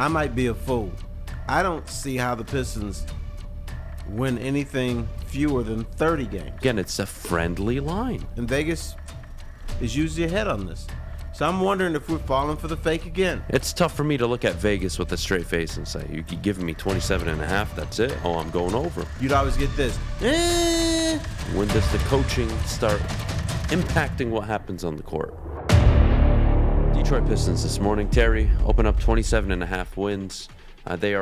I might be a fool. I don't see how the Pistons win anything fewer than 30 games. Again, it's a friendly line. And Vegas is usually ahead on this. So I'm wondering if we're falling for the fake again. It's tough for me to look at Vegas with a straight face and say, you keep giving me 27.5, that's it? Oh, I'm going over. You'd always get this. When does the coaching start impacting what happens on the court? Detroit Pistons this morning, Terry, open up 27.5 wins. They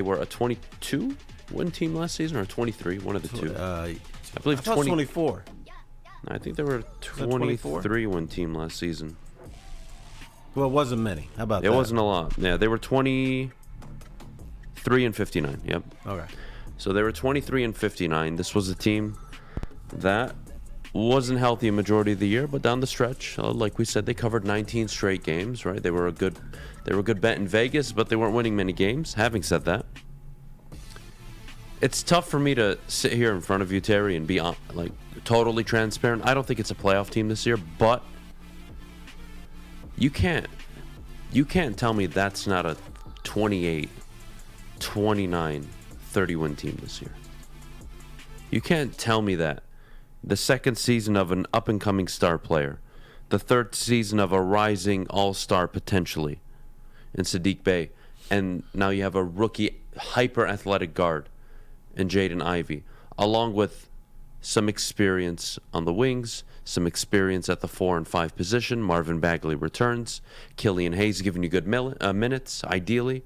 were a 22 win team last season, or a 23, one of the two. I believe 24. I think they were a 23 win team last season. Well, it wasn't many. How about that? It wasn't a lot. Yeah, they were 23 and 59. Yep. Okay. So they were 23 and 59. This was a team that wasn't healthy a majority of the year, but down the stretch, like we said, they covered 19 straight games. Right? They were a good bet in Vegas, but they weren't winning many games. Having said that, it's tough for me to sit here in front of you, Terry, and be like totally transparent. I don't think it's a playoff team this year, but you can't tell me that's not a 28, 29, 30 win team this year. You can't tell me that the second season of an up-and-coming star player, the third season of a rising all-star potentially in Sadiq Bey, and now you have a rookie hyper-athletic guard in Jaden Ivey, along with some experience on the wings, some experience at the 4 and 5 position. Marvin Bagley returns. Killian Hayes giving you good minutes, ideally.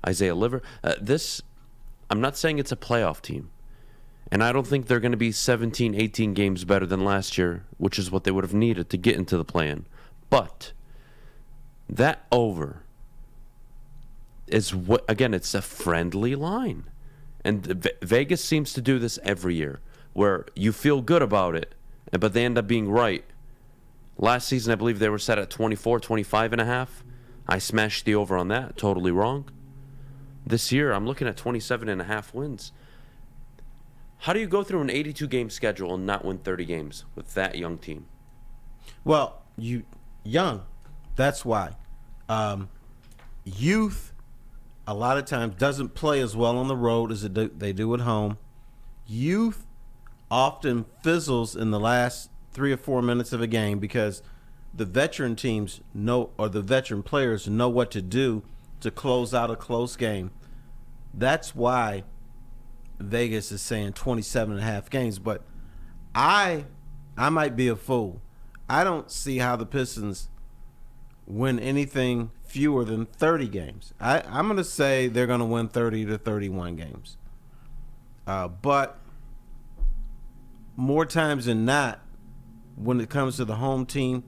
Isaiah Liver. I'm not saying it's a playoff team. And I don't think they're going to be 17, 18 games better than last year, which is what they would have needed to get into the play-in. But that over is what, again, it's a friendly line. And Vegas seems to do this every year, where you feel good about it, but they end up being right. Last season, I believe they were set at 24, 25.5. I smashed the over on that. Totally wrong. This year, I'm looking at 27.5 wins. How do you go through an 82-game schedule and not win 30 games with that young team? Well, young. That's why. Youth, a lot of times, doesn't play as well on the road as they do at home. Youth often fizzles in the last 3 or 4 minutes of a game because the veteran teams know, or the veteran players know what to do to close out a close game. That's why Vegas is saying 27.5 games. But I might be a fool. I don't see how the Pistons win anything fewer than 30 games. I'm going to say they're going to win 30 to 31 games. But more times than not, when it comes to the home team,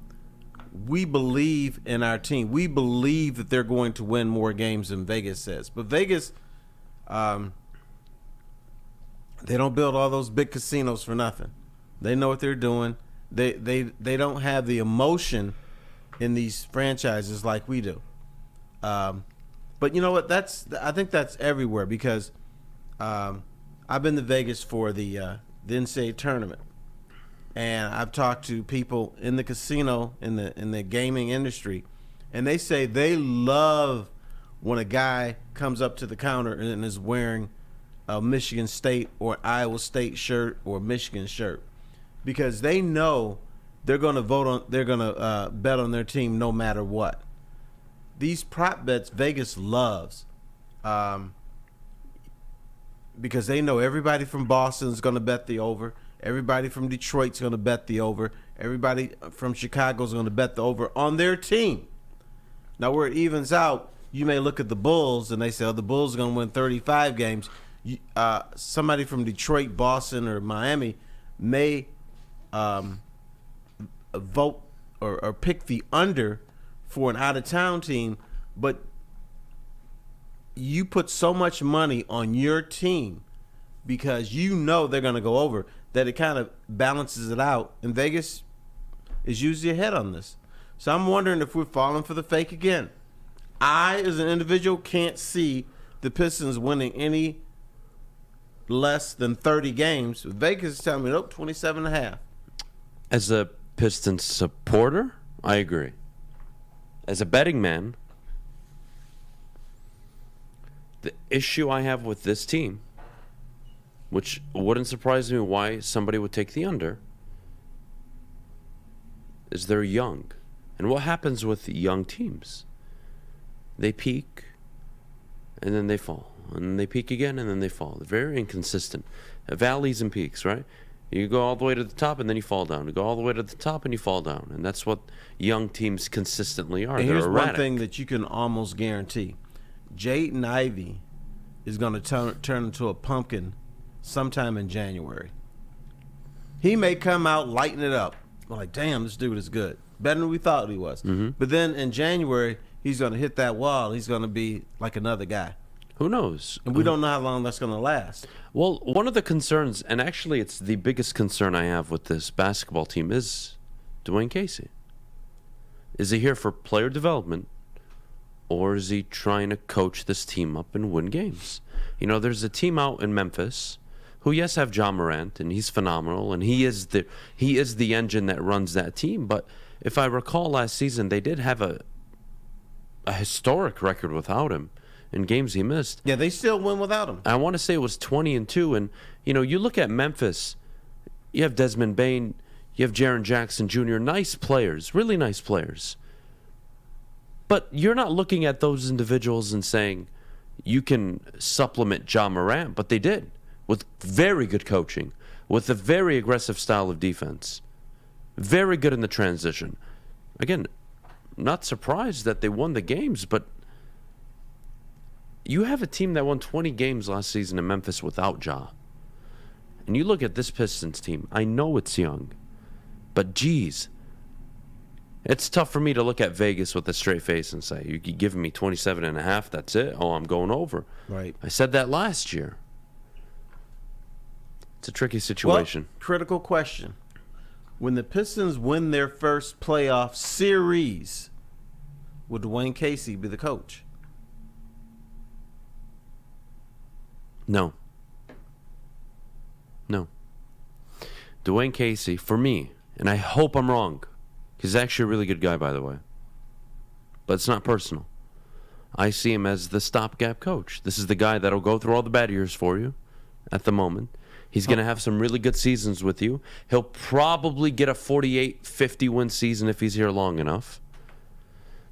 we believe in our team. We believe that they're going to win more games than Vegas says. But Vegas, they don't build all those big casinos for nothing. They know what they're doing. They don't have the emotion in these franchises like we do. But you know what? I think that's everywhere because I've been to Vegas for the NCAA tournament, and I've talked to people in the casino in the gaming industry, and they say they love when a guy comes up to the counter and is wearing a Michigan State or Iowa State shirt or Michigan shirt, because they know they're going to bet on their team no matter what. These prop bets Vegas loves, because they know everybody from Boston is going to bet the over, everybody from Detroit's going to bet the over, everybody from Chicago is going to bet the over on their team. Now, where it evens out, you may look at the Bulls and they say, oh, the Bulls are going to win 35 games. Somebody from Detroit, Boston, or Miami may vote or pick the under for an out-of-town team, but you put so much money on your team because you know they're going to go over that it kind of balances it out, and Vegas is usually ahead on this. So I'm wondering if we're falling for the fake again. I, as an individual, can't see the Pistons winning any less than 30 games. Vegas is telling me, nope, 27.5. As a Pistons supporter, I agree. As a betting man, The issue I have with this team, which wouldn't surprise me why somebody would take the under, is they're young. And what happens with young teams? They peak, and then they fall. And then they peak again, and then they fall. They're very inconsistent. Valleys and peaks, right? You go all the way to the top, and then you fall down. You go all the way to the top, and you fall down. And that's what young teams consistently are. And They're here's erratic. one thing that you can almost guarantee. Jaden Ivey is going to turn into a pumpkin sometime in January. He may come out lighting it up. Like, damn, this dude is good. Better than we thought he was. Mm-hmm. But then in January, he's going to hit that wall. He's going to be like another guy. Who knows? And we don't know how long that's going to last. Well, one of the concerns, and actually it's the biggest concern I have with this basketball team, is Dwayne Casey. Is he here for player development, or is he trying to coach this team up and win games? You know, there's a team out in Memphis who, yes, have John Morant, and he's phenomenal, and he is the engine that runs that team. But if I recall last season, they did have a historic record without him in games he missed. Yeah, they still win without him. I want to say it was 20-2, and you know, you look at Memphis, you have Desmond Bane, you have Jaren Jackson Jr., nice players, really nice players. But you're not looking at those individuals and saying you can supplement John Morant, but they did, with very good coaching, with a very aggressive style of defense, very good in the transition. Again, not surprised that they won the games, but you have a team that won 20 games last season in Memphis without Ja. And you look at this Pistons team. I know it's young, but geez, it's tough for me to look at Vegas with a straight face and say, you're giving me 27.5, that's it? Oh, I'm going over. Right. I said that last year. It's a tricky situation. Well, critical question. When the Pistons win their first playoff series, will Dwayne Casey be the coach? No. Dwayne Casey, for me, and I hope I'm wrong, he's actually a really good guy, by the way, but it's not personal. I see him as the stopgap coach. This is the guy that'll go through all the bad years for you at the moment. He's going to have some really good seasons with you. He'll probably get a 48, 50 win season if he's here long enough.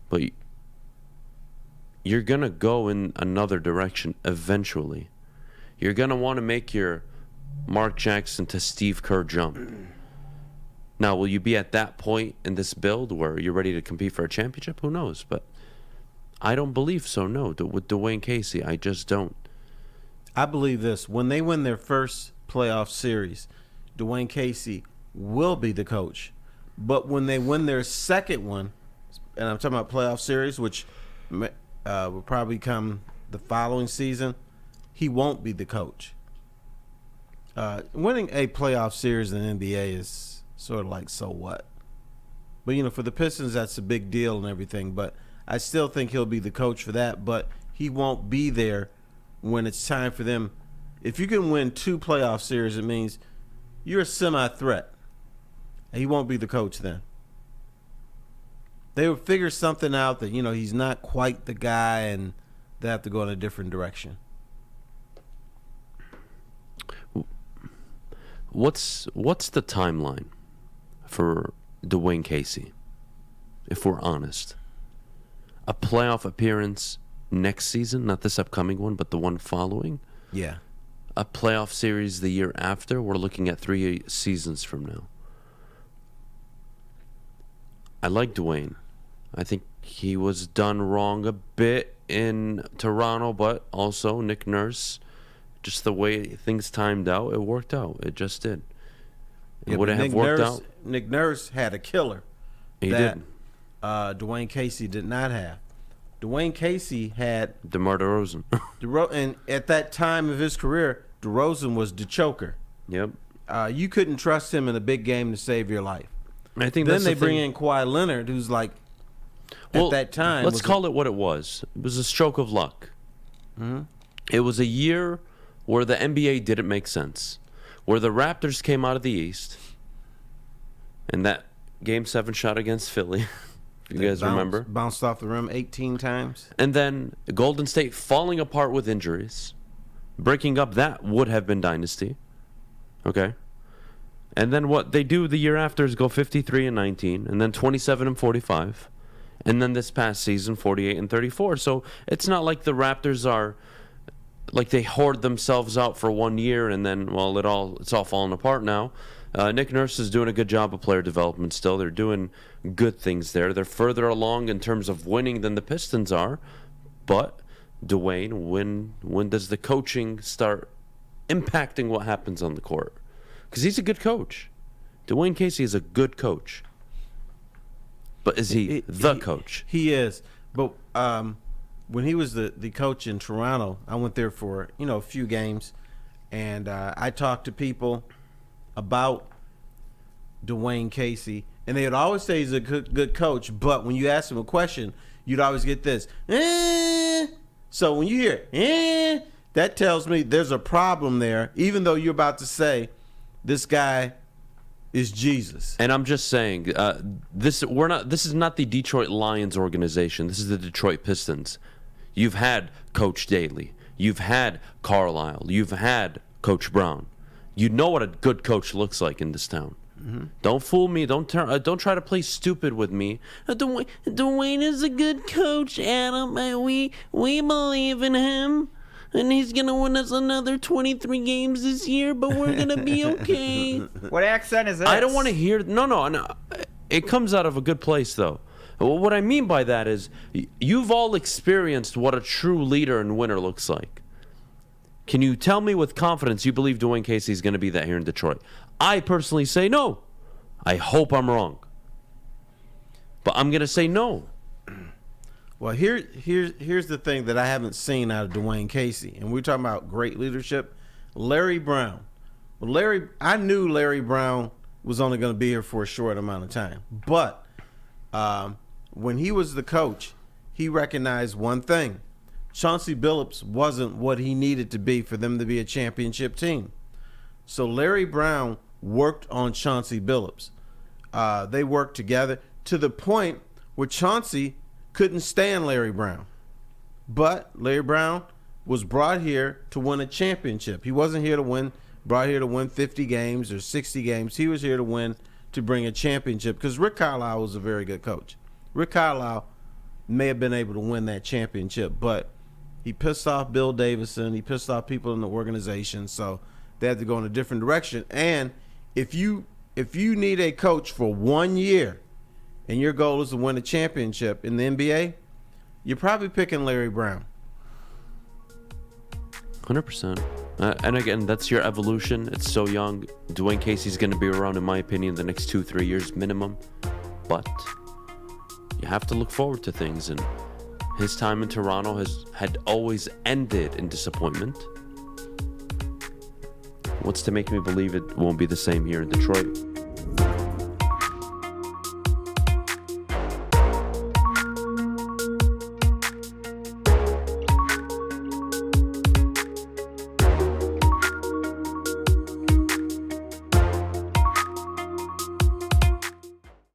But you're going to go in another direction eventually. You're going to want to make your Mark Jackson to Steve Kerr jump. Now, will you be at that point in this build where you're ready to compete for a championship? Who knows? But I don't believe so, no. With Dwayne Casey, I just don't. I believe this. When they win their first playoff series, Dwayne Casey will be the coach. But when they win their second one, and I'm talking about playoff series, which will probably come the following season, he won't be the coach. Winning a playoff series in the NBA is sort of like, so what? But, you know, for the Pistons, that's a big deal and everything. But I still think he'll be the coach for that. But he won't be there when it's time for them. If you can win 2 playoff series, it means you're a semi-threat. And he won't be the coach then. They will figure something out that, you know, he's not quite the guy and they have to go in a different direction. What's the timeline for Dwayne Casey, if we're honest? A playoff appearance next season, not this upcoming one, but the one following? Yeah. A playoff series the year after? We're looking at 3 seasons from now. I like Dwayne. I think he was done wrong a bit in Toronto, but also Nick Nurse, just the way things timed out, it worked out. It just did. Would it have worked out? Nick Nurse had a killer. He did. Dwayne Casey did not have. Dwayne Casey had DeMar DeRozan. And at that time of his career, DeRozan was the choker. Yep. You couldn't trust him in a big game to save your life. I think then that's they the bring thing. in Kawhi Leonard, who's like, at that time, let's call it what it was. It was a stroke of luck. Mm-hmm. It was a year where the NBA didn't make sense, where the Raptors came out of the East, and that Game 7 shot against Philly, You guys remember? Bounced off the rim 18 times. And then Golden State falling apart with injuries. Breaking up that would have been dynasty. Okay? And then what they do the year after is go 53-19, and then 27-45. And then this past season, 48-34. So it's not like the Raptors are like they hoard themselves out for 1 year and then, well, it's all falling apart now. Nick Nurse is doing a good job of player development still. They're doing good things there. They're further along in terms of winning than the Pistons are. But, Dwayne, when does the coaching start impacting what happens on the court? Because he's a good coach. Dwayne Casey is a good coach. But is he the coach? He is. But when he was the coach in Toronto, I went there for a few games, and I talked to people about Dwayne Casey, and they would always say he's a good coach. But when you ask him a question, you'd always get this. So when you hear that tells me there's a problem there. Even though you're about to say this guy is Jesus. And I'm just saying, this is not the Detroit Lions organization. This is the Detroit Pistons. You've had Coach Daly. You've had Carlisle. You've had Coach Brown. You know what a good coach looks like in this town. Mm-hmm. Don't fool me. Don't try to play stupid with me. Dwayne is a good coach, Adam. We believe in him. And he's going to win us another 23 games this year, but we're going to be okay. What accent is that? I don't want to hear... No. It comes out of a good place, though. What I mean by that is you've all experienced what a true leader and winner looks like. Can you tell me with confidence you believe Dwayne Casey is going to be that here in Detroit? I personally say no. I hope I'm wrong. But I'm going to say no. Well, here's the thing that I haven't seen out of Dwayne Casey, and we're talking about great leadership. Larry Brown. Well, I knew Larry Brown was only going to be here for a short amount of time, but when he was the coach, he recognized one thing: Chauncey Billups wasn't what he needed to be for them to be a championship team. So Larry Brown worked on Chauncey Billups. They worked together to the point where Chauncey couldn't stand Larry Brown. But Larry Brown was brought here to win a championship. He wasn't brought here to win 50 games or 60 games. He was here to bring a championship, because Rick Carlisle was a very good coach. Rick Carlisle may have been able to win that championship, but he pissed off Bill Davison. He pissed off people in the organization, so they had to go in a different direction. And if you need a coach for 1 year and your goal is to win a championship in the NBA, you're probably picking Larry Brown. 100%. And again, that's your evolution. It's so young. Dwayne Casey's going to be around, in my opinion, the next 2-3 years minimum. But you have to look forward to things. And his time in Toronto had always ended in disappointment. What's to make me believe it won't be the same here in Detroit?